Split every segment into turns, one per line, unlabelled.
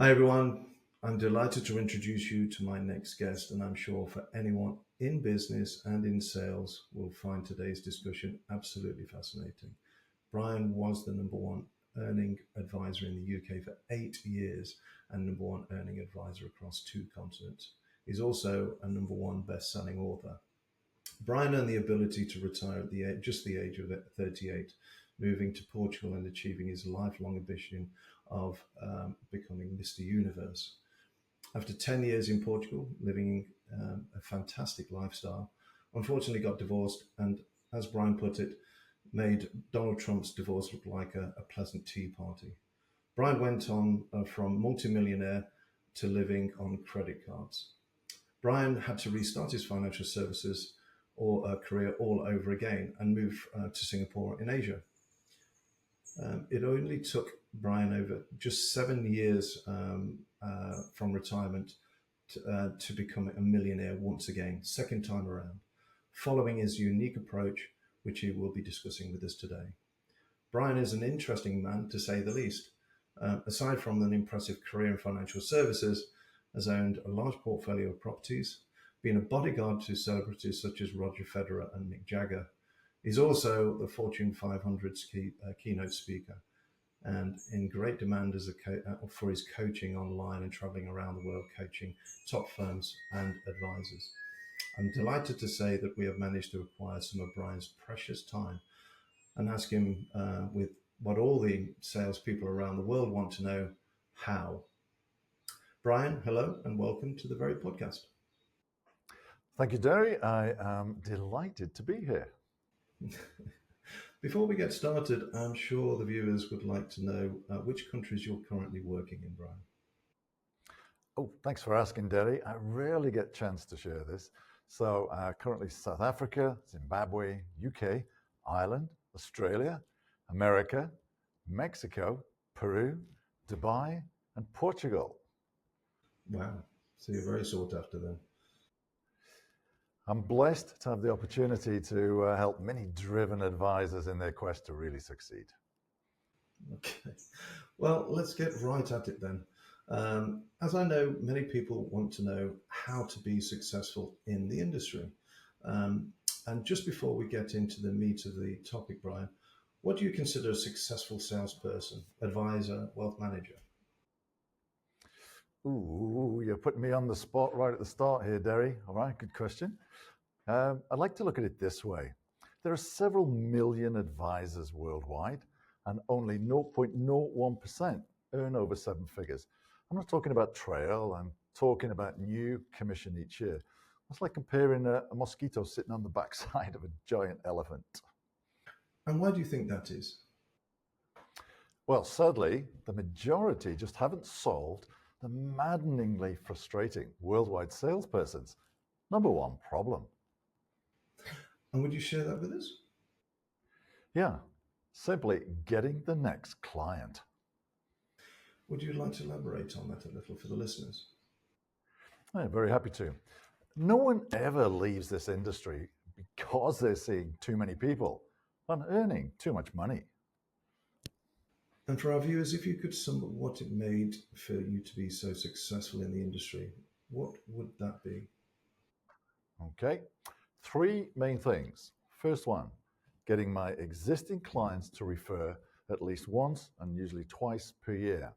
Hi, everyone. I'm delighted to introduce you to my next guest, and I'm sure for anyone in business and in sales will find today's discussion absolutely fascinating. Brian was the number one earning advisor in the UK for 8 years and number one earning advisor across two continents. He's also a number one best-selling author. Brian earned the ability to retire at just the age of 38, moving to Portugal and achieving his lifelong ambition of becoming Mr. Universe. After 10 years in Portugal, living a fantastic lifestyle, unfortunately got divorced and, as Brian put it, made Donald Trump's divorce look like a pleasant tea party. Brian went on from multimillionaire to living on credit cards. Brian had to restart his financial services or career all over again and move to Singapore in Asia. It only took Brian over just 7 years from retirement to become a millionaire once again, second time around, following his unique approach, which he will be discussing with us today. Brian is an interesting man, to say the least. Aside from an impressive career in financial services, has owned a large portfolio of properties, been a bodyguard to celebrities such as Roger Federer and Mick Jagger. He's also the Fortune 500's keynote speaker and in great demand for his coaching online and traveling around the world coaching top firms and advisors. I'm delighted to say that we have managed to acquire some of Brian's precious time and ask him with what all the salespeople around the world want to know: how. Brian, hello and welcome to the Very podcast.
Thank you, Derry. I am delighted to be here.
Before we get started, I'm sure the viewers would like to know which countries you're currently working in, Brian.
Oh, thanks for asking, Derry. I rarely get a chance to share this. So currently South Africa, Zimbabwe, UK, Ireland, Australia, America, Mexico, Peru, Dubai, and Portugal.
Wow. So you're very sought after then.
I'm blessed to have the opportunity to help many driven advisors in their quest to really succeed.
Okay. Well, let's get right at it then. As I know, many people want to know how to be successful in the industry. Um, and just before we get into the meat of the topic, Brian, what do you consider a successful salesperson, advisor, wealth manager?
Ooh, you're putting me on the spot right at the start here, Derry. All right, good question. I'd like to look at it this way. There are several million advisors worldwide, and only 0.01% earn over seven figures. I'm not talking about trail, I'm talking about new commission each year. It's like comparing a mosquito sitting on the backside of a giant elephant.
And why do you think that is?
Well, sadly, the majority just haven't solved the maddeningly frustrating worldwide salesperson's number one problem.
And would you share that with us?
Yeah, simply getting the next client.
Would you like to elaborate on that a little for the listeners?
I'm very happy to. No one ever leaves this industry because they're seeing too many people and earning too much money.
And for our viewers, if you could sum up what it made for you to be so successful in the industry, what would that be?
Okay, three main things. First one, getting my existing clients to refer at least once and usually twice per year.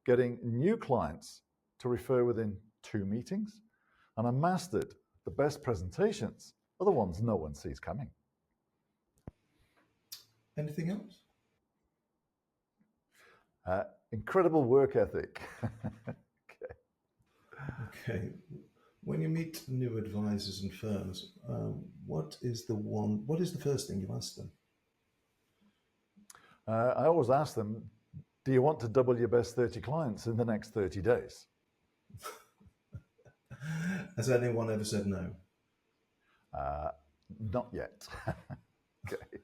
Getting new clients to refer within two meetings. And I mastered the best presentations are the ones no one sees coming.
Anything else?
Incredible work ethic. Okay.
Okay. When you meet new advisors and firms, what is the first thing you ask them?
I always ask them, do you want to double your best 30 clients in the next 30 days?
Has anyone ever said no?
Not yet. Okay.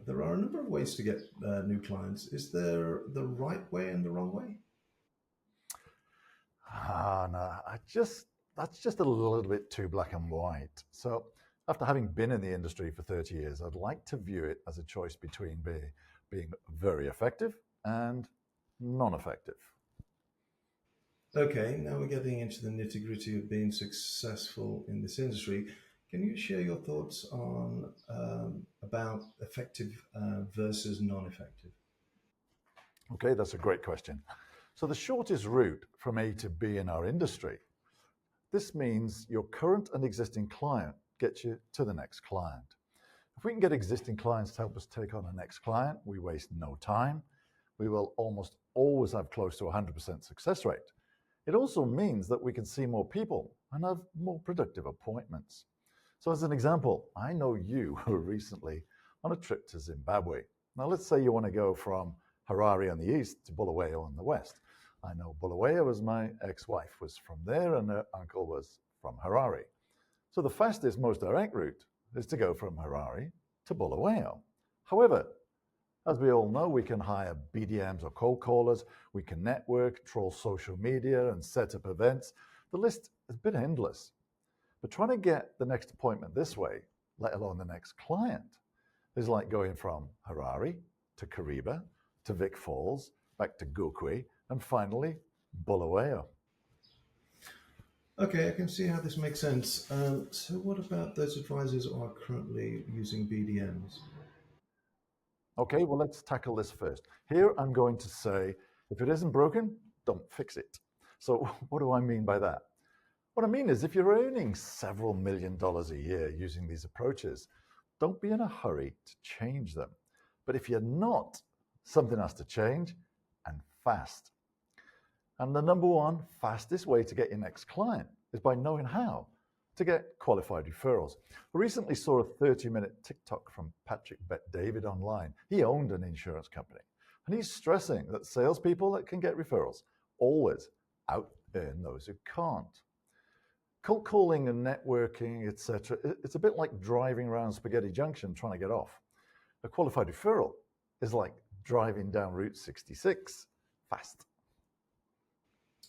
There are a number of ways to get new clients. Is there the right way and the wrong way?
No, that's just a little bit too black and white. So after having been in the industry for 30 years, I'd like to view it as a choice between being very effective and non-effective.
Okay, now we're getting into the nitty gritty of being successful in this industry. Can you share your thoughts on about effective versus non-effective?
Okay, that's a great question. So, the shortest route from A to B in our industry, this means your current and existing client gets you to the next client. If we can get existing clients to help us take on a next client, we waste no time. We will almost always have close to 100% success rate. It also means that we can see more people and have more productive appointments. So, as an example, I know you were recently on a trip to Zimbabwe. Now, let's say you want to go from Harare on the east to Bulawayo on the west. I know Bulawayo, as my ex wife was from there and her uncle was from Harare. So, the fastest, most direct route is to go from Harare to Bulawayo. However, as we all know, we can hire BDMs or cold callers, we can network, troll social media, and set up events. The list is a bit endless. But trying to get the next appointment this way, let alone the next client, is like going from Harare to Kariba to Vic Falls, back to Gukwe, and finally Bulawayo.
Okay, I can see how this makes sense. So, what about those advisors who are currently using BDMs?
Okay, well, let's tackle this first. Here I'm going to say, if it isn't broken, don't fix it. So, what do I mean by that? What I mean is, if you're earning several $1 million a year using these approaches, don't be in a hurry to change them. But if you're not, something has to change and fast. And the number one fastest way to get your next client is by knowing how to get qualified referrals. I recently saw a 30-minute TikTok from Patrick Bet David online. He owned an insurance company, and he's stressing that salespeople that can get referrals always out earn those who can't. Cold calling and networking, etc., it's a bit like driving around Spaghetti Junction trying to get off. A qualified referral is like driving down Route 66 fast.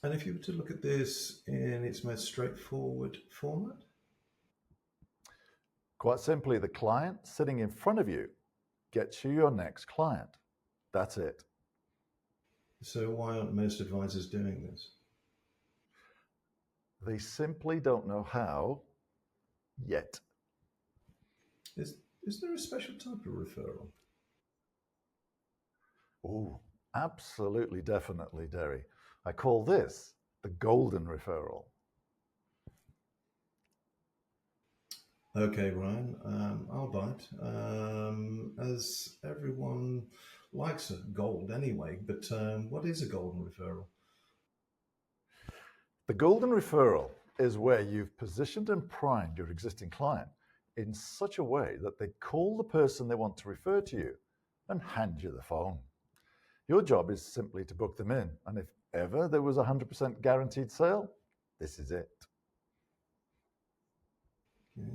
And if you were to look at this in its most straightforward format,
Quite simply, the client sitting in front of you gets you your next client. That's it.
so why aren't most advisors doing this?
They simply don't know how yet.
Is there a special type of referral?
Oh, absolutely, definitely, Derry. I call this the golden referral.
Okay, Ryan, I'll bite. As everyone likes a gold anyway, but what is a golden referral?
The golden referral is where you've positioned and primed your existing client in such a way that they call the person they want to refer to you and hand you the phone. Your job is simply to book them in, and if ever there was a 100% guaranteed sale, this is it.
Okay.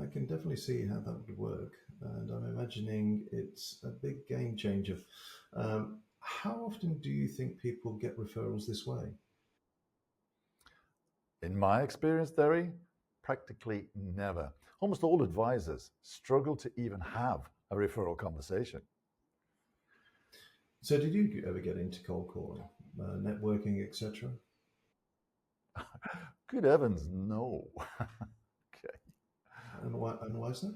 I can definitely see how that would work, and I'm imagining it's a big game changer. How often do you think people get referrals this way?
In my experience, Derry, practically never. Almost all advisors struggle to even have a referral conversation.
So, did you ever get into cold calling, networking, etc.?
Good heavens, no. Okay.
And why is that?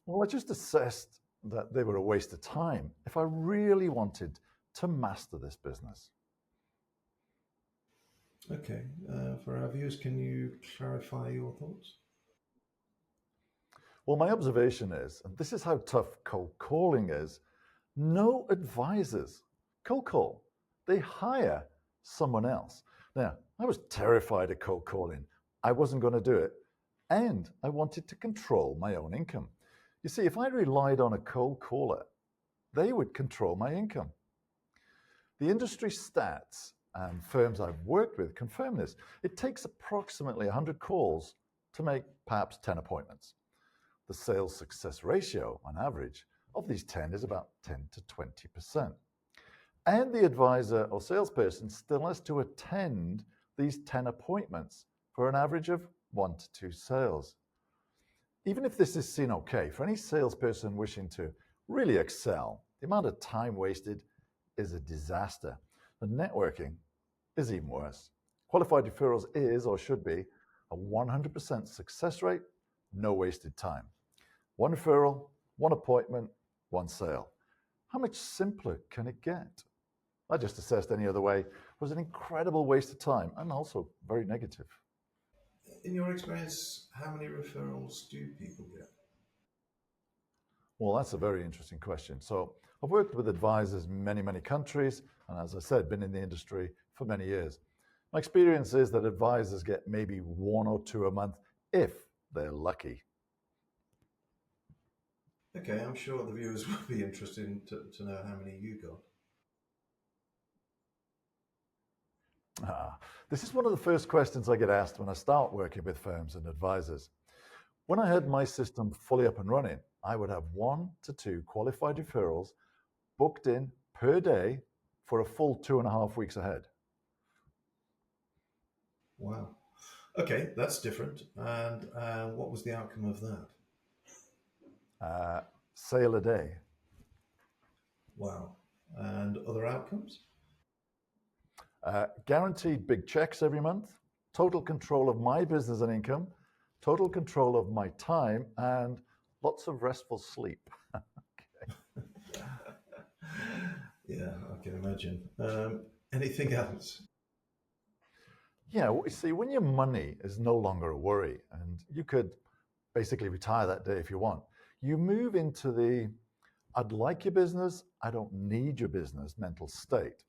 Well, I just assessed that they were a waste of time if I really wanted to master this business.
Okay. For our viewers, can you clarify your thoughts?
Well, my observation is, and this is how tough cold calling is, no advisors cold call. They hire someone else. Now, I was terrified of cold calling. I wasn't going to do it. And I wanted to control my own income. You see, if I relied on a cold caller, they would control my income. The industry stats and firms I've worked with confirm this. It takes approximately 100 calls to make perhaps 10 appointments. The sales success ratio, on average, of these 10 is about 10 to 20%. And the advisor or salesperson still has to attend these 10 appointments for an average of 1 to 2 sales. Even if this is seen okay, for any salesperson wishing to really excel, the amount of time wasted is a disaster. And networking is even worse. Qualified referrals is or should be a 100% success rate, no wasted time. One referral, one appointment, one sale. How much simpler can it get? I just assessed any other way was an incredible waste of time and also very negative.
In your experience, how many referrals do people get?
Well, that's a very interesting question. So I've worked with advisors in many, many countries, and as I said, been in the industry for many years. My experience is that advisors get maybe one or two a month if they're lucky.
Okay, I'm sure the viewers will be interested to know how many you got.
Ah, this is one of the first questions I get asked when I start working with firms and advisors. When I had my system fully up and running, I would have 1 to 2 qualified referrals booked in per day for a full 2.5 weeks ahead.
Wow. Okay, that's different. And what was the outcome of that?
Uh, Sale a day.
Wow. And other outcomes?
Guaranteed big checks every month, total control of my business and income, total control of my time, and lots of restful sleep.
Yeah, I can imagine. Anything else?
Yeah, well, you see, when your money is no longer a worry and you could basically retire that day if you want, you move into the I'd like your business, I don't need your business mental state,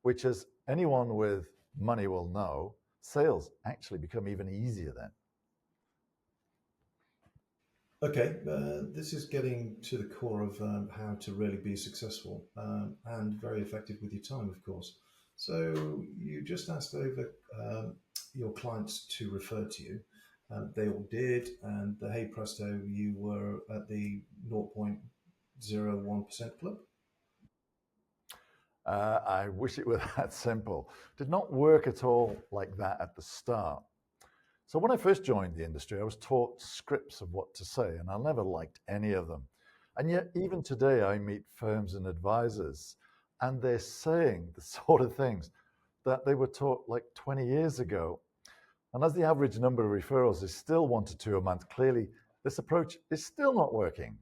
which, as anyone with money will know, sales actually become even easier then.
Okay, this is getting to the core of how to really be successful and very effective with your time, of course. So you just asked over your clients to refer to you. They all did, and hey presto, you were at the 0.01% club.
I wish it were that simple. Did not work at all like that at the start. So when I first joined the industry, I was taught scripts of what to say, and I never liked any of them. And yet, even today, I meet firms and advisors, and they're saying the sort of things that they were taught like 20 years ago. And as the average number of referrals is still 1 to 2 a month, clearly this approach is still not working.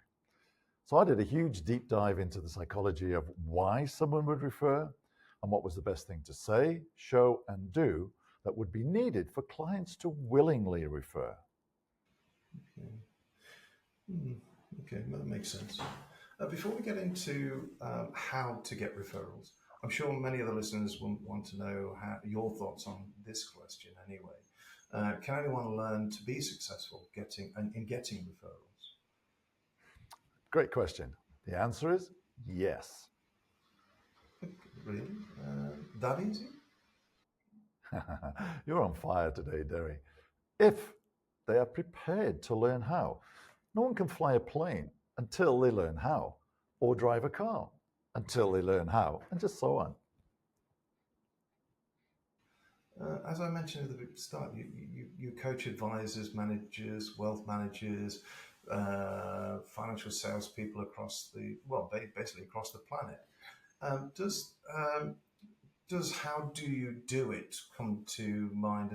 So I did a huge deep dive into the psychology of why someone would refer and what was the best thing to say, show, and do that would be needed for clients to willingly refer.
Okay. Hmm, okay, that makes sense. Before we get into how to get referrals, I'm sure many of the listeners want to know your thoughts on this question anyway. Can anyone learn to be successful in getting referrals?
Great question. The answer is yes.
Really? That easy?
You're on fire today, Derry. If they are prepared to learn how. No one can fly a plane until they learn how, or drive a car until they learn how, and just so on.
As I mentioned at the start, you coach advisors, managers, wealth managers, financial salespeople across basically across the planet. Does how do you do it come to mind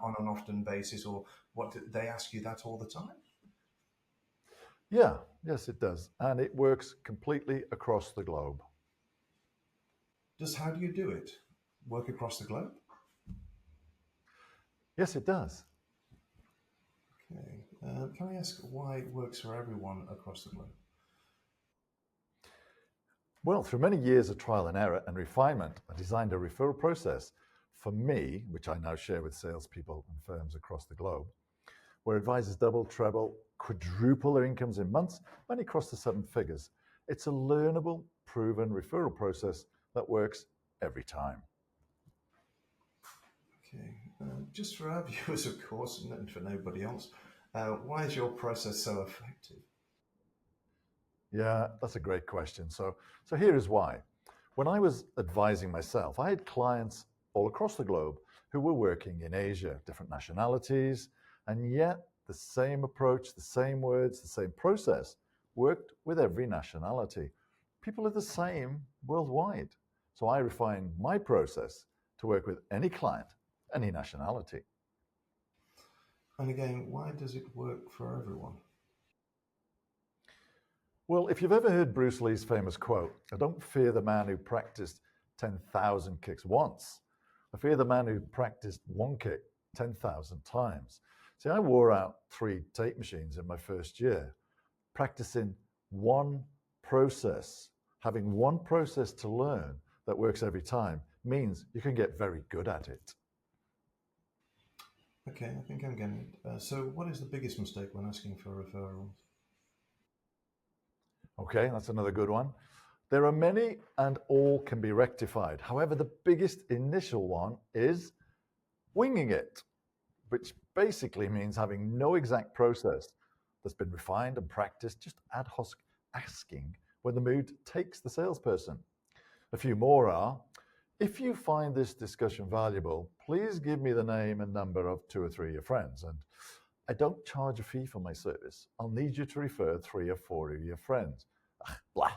on an often basis, or what do they ask you that all the time?
Yeah, yes, it does. And it works completely across the globe.
Just how do you do it? Work across the globe?
Yes, it does.
Okay. Can I ask why it works for everyone across the globe?
Well, through many years of trial and error and refinement, I designed a referral process for me, which I now share with salespeople and firms across the globe, where advisors double, treble, quadruple their incomes in months, many cross the 7 figures. It's a learnable, proven referral process that works every time.
Okay. Just for our viewers, of course, and for nobody else, why is your process so effective?
Yeah, that's a great question. So here is why. When I was advising myself, I had clients all across the globe who were working in Asia, different nationalities, and yet the same approach, the same words, the same process worked with every nationality. People are the same worldwide. So I refined my process to work with any client, any nationality.
And again, why does it work for everyone?
Well, if you've ever heard Bruce Lee's famous quote, I don't fear the man who practiced 10,000 kicks once. I fear the man who practiced one kick 10,000 times. See, I wore out 3 tape machines in my first year, practicing one process. Having one process to learn that works every time means you can get very good at it.
Okay, I think I'm getting it. So, what is the biggest mistake when asking for referrals?
Okay, that's another good one. There are many and all can be rectified. However, the biggest initial one is winging it, which basically means having no exact process that's been refined and practiced, just ad hoc asking when the mood takes the salesperson. A few more are, if you find this discussion valuable, please give me the name and number of 2 or 3 of your friends. And I don't charge a fee for my service. I'll need you to refer 3 or 4 of your friends. Blah.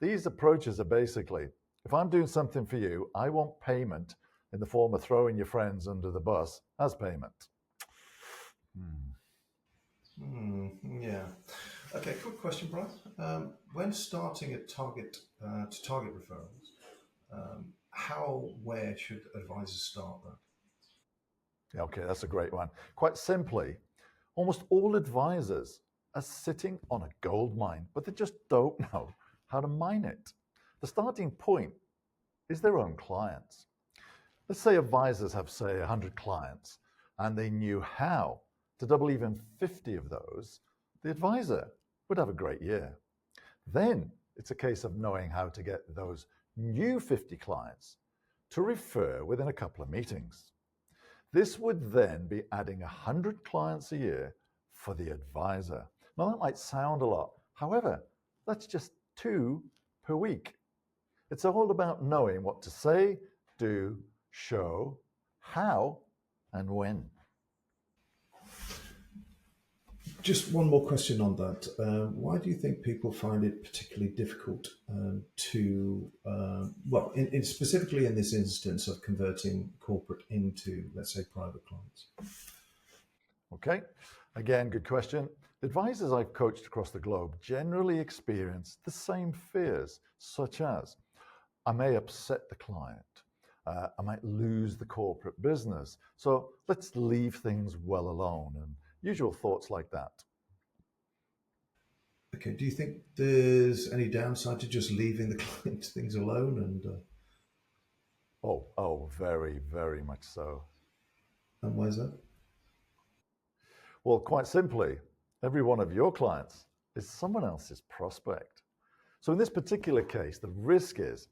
These approaches are basically, if I'm doing something for you, I want payment in the form of throwing your friends under the bus as payment.
Yeah. Okay, quick question, Brian. When starting to target referrals, where should advisors start that?
Okay, that's a great one. Quite simply, almost all advisors are sitting on a gold mine, but they just don't know how to mine it. The starting point is their own clients. Let's say advisors have, say, 100 clients, and they knew how to double even 50 of those, the advisor would have a great year. Then it's a case of knowing how to get those new 50 clients to refer within a couple of meetings. This would then be adding 100 clients a year for the advisor. Now, that might sound a lot. However, that's just 2 per week. It's all about knowing what to say, do, show, how, and when.
Just one more question on that. Why do you think people find it particularly difficult specifically in this instance of converting corporate into, let's say, private clients?
Okay, again, good question. Advisors I've coached across the globe generally experience the same fears, such as I may upset the client, I might lose the corporate business, so let's leave things well alone, and usual thoughts like that.
Okay, do you think there's any downside to just leaving the client things alone?
Oh, very, very much so.
And why is that?
Well, quite simply, every one of your clients is someone else's prospect. So in this particular case, the risk is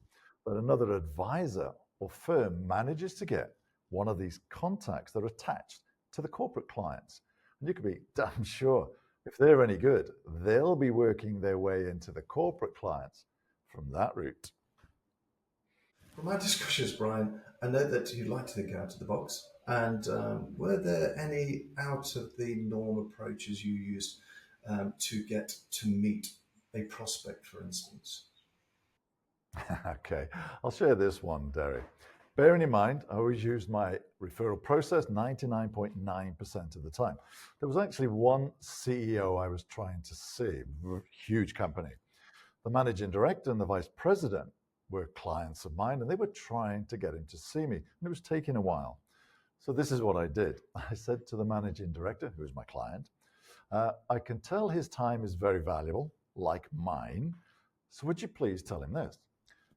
that another advisor or firm manages to get one of these contacts that are attached to the corporate clients. And you can be damn sure if they're any good, they'll be working their way into the corporate clients from that route.
From our discussions, Brian, I know that you like to think out of the box. And were there any out of the norm approaches you used to get to meet a prospect, for instance?
Okay, I'll share this one, Derek. Bearing in mind, I always use my referral process 99.9% of the time. There was actually one CEO I was trying to see, huge company. The managing director and the vice president were clients of mine, and they were trying to get him to see me, and it was taking a while. So this is what I did. I said to the managing director, who is my client, I can tell his time is very valuable, like mine. So would you please tell him this?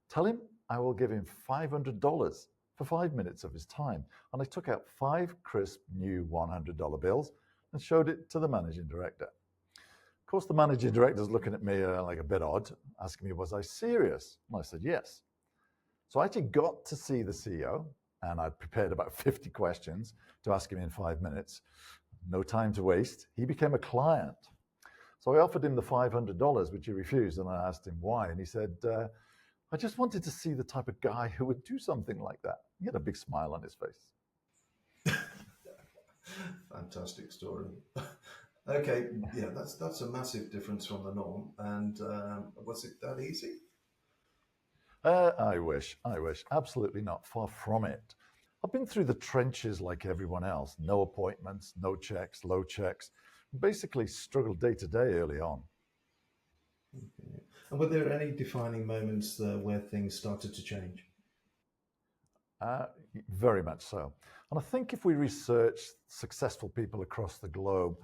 Tell him I will give him $500 for 5 minutes of his time. And I took out 5 crisp new $100 bills and showed it to the managing director. Of course, the managing director is looking at me like a bit odd, asking me, was I serious? And I said, yes. So I actually got to see the CEO, and I'd prepared about 50 questions to ask him in 5 minutes. No time to waste. He became a client. So I offered him the $500, which he refused, and I asked him why. And he said, I just wanted to see the type of guy who would do something like that. He had a big smile on his face.
Fantastic story. Okay, yeah, that's a massive difference from the norm. And was it that easy?
I wish. Absolutely not. Far from it. I've been through the trenches like everyone else. No appointments, no checks, low checks. Basically struggled day to day early on.
Okay. And were there any defining moments there where things started to change?
Uh, Very much so. And I think if we research successful people across the globe,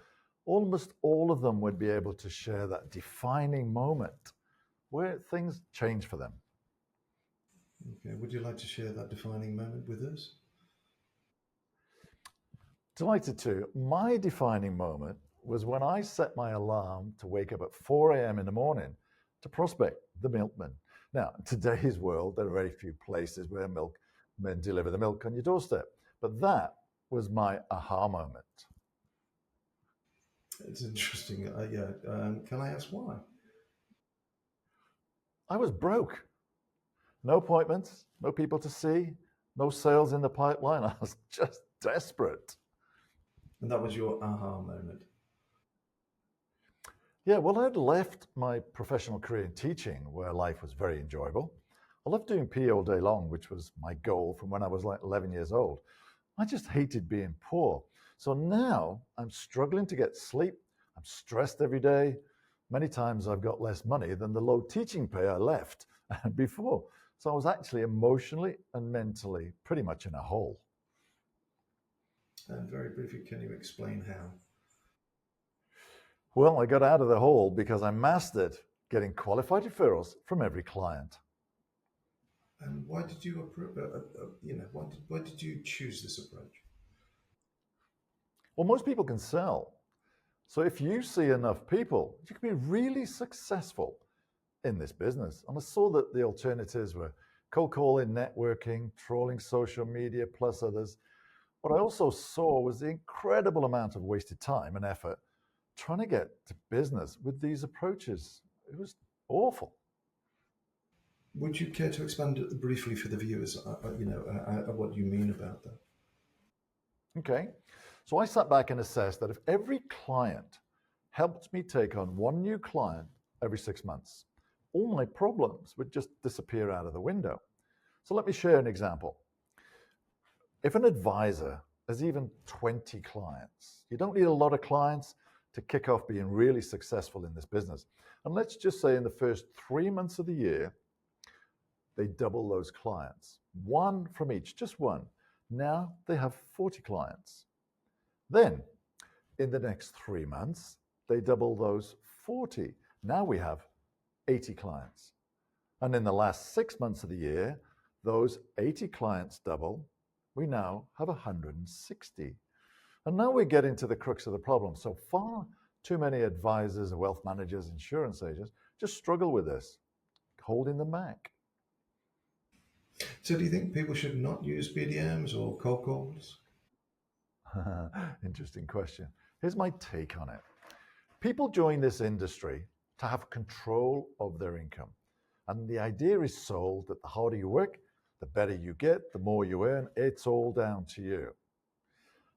almost all of them would be able to share that defining moment where things change for them.
Okay. Would you like to share that defining moment with us?
Delighted to. My defining moment was when I set my alarm to wake up at 4 a.m. in the morning to prospect the milkman. Now, in today's world, there are very few places where milkmen deliver the milk on your doorstep. But that was my aha moment.
It's interesting. Yeah. Can I ask why?
I was broke. No appointments, no people to see, no sales in the pipeline. I was just desperate.
And that was your aha moment.
Yeah, well, I'd left my professional career in teaching where life was very enjoyable. I loved doing PE all day long, which was my goal from when I was like 11 years old. I just hated being poor. So now I'm struggling to get sleep. I'm stressed every day. Many times I've got less money than the low teaching pay I left before. So I was actually emotionally and mentally pretty much in a hole.
And very briefly, can you explain how?
Well, I got out of the hole because I mastered getting qualified referrals from every client.
And why did you, why did you choose this approach?
Well, most people can sell. So if you see enough people, you can be really successful in this business. And I saw that the alternatives were cold calling, networking, trolling social media, plus others. What I also saw was the incredible amount of wasted time and effort trying to get to business with these approaches. It was awful.
Would you care to expand briefly for the viewers, what you mean about that?
Okay. So I sat back and assessed that if every client helped me take on one new client every 6 months, all my problems would just disappear out of the window. So let me share an example. If an advisor has even 20 clients, you don't need a lot of clients to kick off being really successful in this business. And let's just say in the first 3 months of the year, they double those clients, one from each, just one. Now they have 40 clients. Then in the next 3 months, they double those 40. Now we have 80 clients. And in the last 6 months of the year, those 80 clients double. We now have 160. And now we're getting to the crux of the problem. So far too many advisors, wealth managers, insurance agents just struggle with this, holding them back.
So, do you think people should not use BDMs or cold calls?
Interesting question. Here's my take on it. People join this industry to have control of their income. And the idea is sold that the harder you work, the better you get, the more you earn. It's all down to you.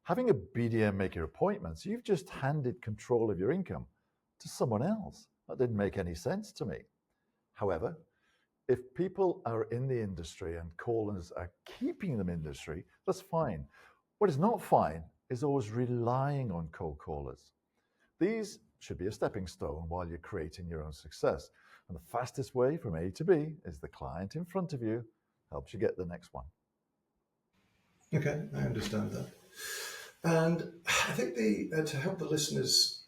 Having a BDM make your appointments, you've just handed control of your income to someone else. That didn't make any sense to me. However, if people are in the industry and callers are keeping them in the industry, that's fine. What is not fine is always relying on cold callers. These should be a stepping stone while you're creating your own success. And the fastest way from A to B is the client in front of you helps you get the next one.
Okay, I understand that. And I think to help the listeners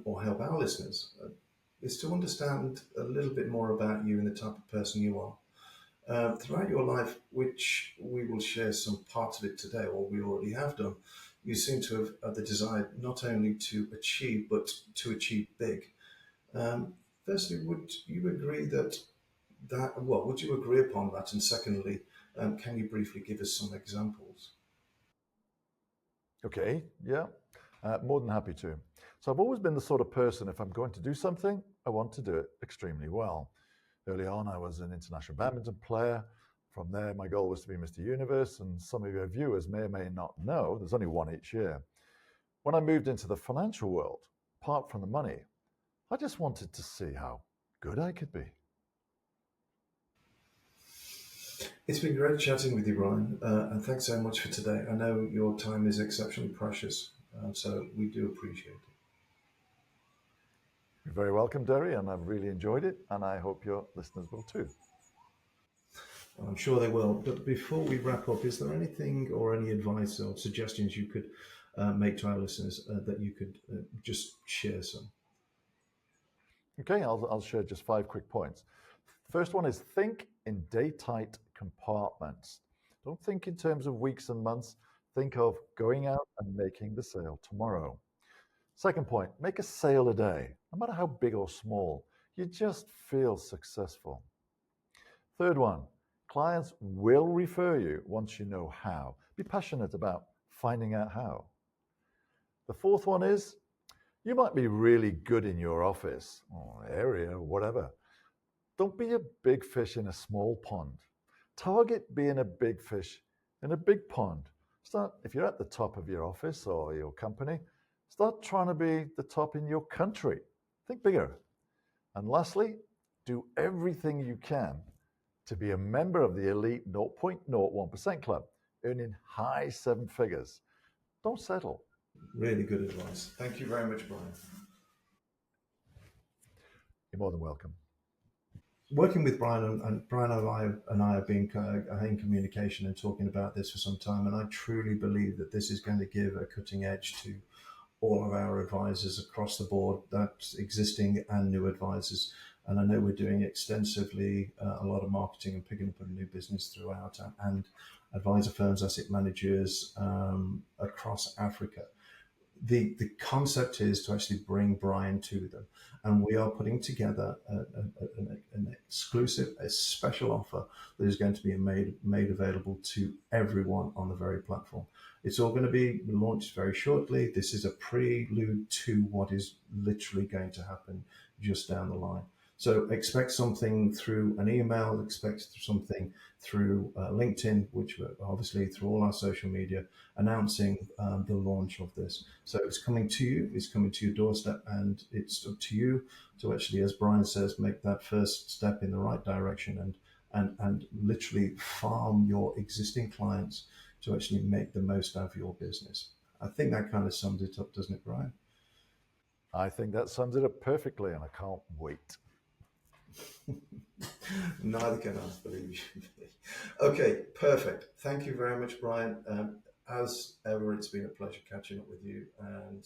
or help our listeners is to understand a little bit more about you and the type of person you are. Throughout your life, which we will share some part of it today, or we already have done, you seem to have the desire not only to achieve, but to achieve big. Firstly, would you agree would you agree upon that? And secondly, can you briefly give us some examples?
Okay, yeah, more than happy to. So I've always been the sort of person, if I'm going to do something, I want to do it extremely well. Early on, I was an international badminton player. From there, my goal was to be Mr. Universe, and some of your viewers may or may not know, there's only one each year. When I moved into the financial world, apart from the money, I just wanted to see how good I could be.
It's been great chatting with you, Brian, and thanks so much for today. I know your time is exceptionally precious, so we do appreciate it.
You're very welcome, Derry, and I've really enjoyed it, and I hope your listeners will too.
I'm sure they will. But before we wrap up, is there anything or any advice or suggestions you could make to our listeners that you could just share some?
Okay, I'll share just 5 quick points. First one is think in day-tight compartments. Don't think in terms of weeks and months. Think of going out and making the sale tomorrow. Second point, make a sale a day, no matter how big or small. You just feel successful. Third one, clients will refer you once you know how. Be passionate about finding out how. The fourth one is you might be really good in your office or area or whatever. Don't be a big fish in a small pond. Target being a big fish in a big pond. Start, if you're at the top of your office or your company, start trying to be the top in your country. Think bigger. And lastly, do everything you can to be a member of the elite 0.01% club, earning high 7 figures. Don't settle.
Really good advice. Thank you very much, Brian.
You're more than welcome.
Working with Brian and Brian and I have been in communication and talking about this for some time, and I truly believe that this is going to give a cutting edge to all of our advisors across the board, that's existing and new advisors. And I know we're doing extensively a lot of marketing and picking up a new business throughout, and advisor firms, asset managers across Africa. The concept is to actually bring Brian to them, and we are putting together an exclusive, a special offer that is going to be made available to everyone on the Very platform. It's all going to be launched very shortly. This is a prelude to what is literally going to happen just down the line. So expect something through an email, expect something through LinkedIn, which we're obviously through all our social media, announcing the launch of this. So it's coming to you, it's coming to your doorstep, and it's up to you to actually, as Brian says, make that first step in the right direction and literally farm your existing clients to actually make the most out of your business. I think that kind of sums it up, doesn't it, Brian?
I think that sums it up perfectly, and I can't wait.
Neither can I, believe you. Okay, perfect. Thank you very much, Brian. As ever, it's been a pleasure catching up with you, and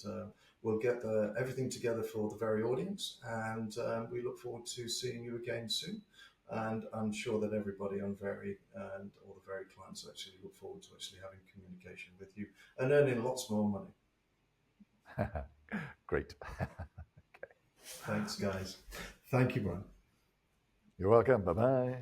we'll get everything together for the Very audience, and we look forward to seeing you again soon. And I'm sure that everybody on Very and all the Very clients actually look forward to actually having communication with you and earning lots more money.
Great.
Thanks, guys. Thank you, Brian.
You're welcome. Bye bye.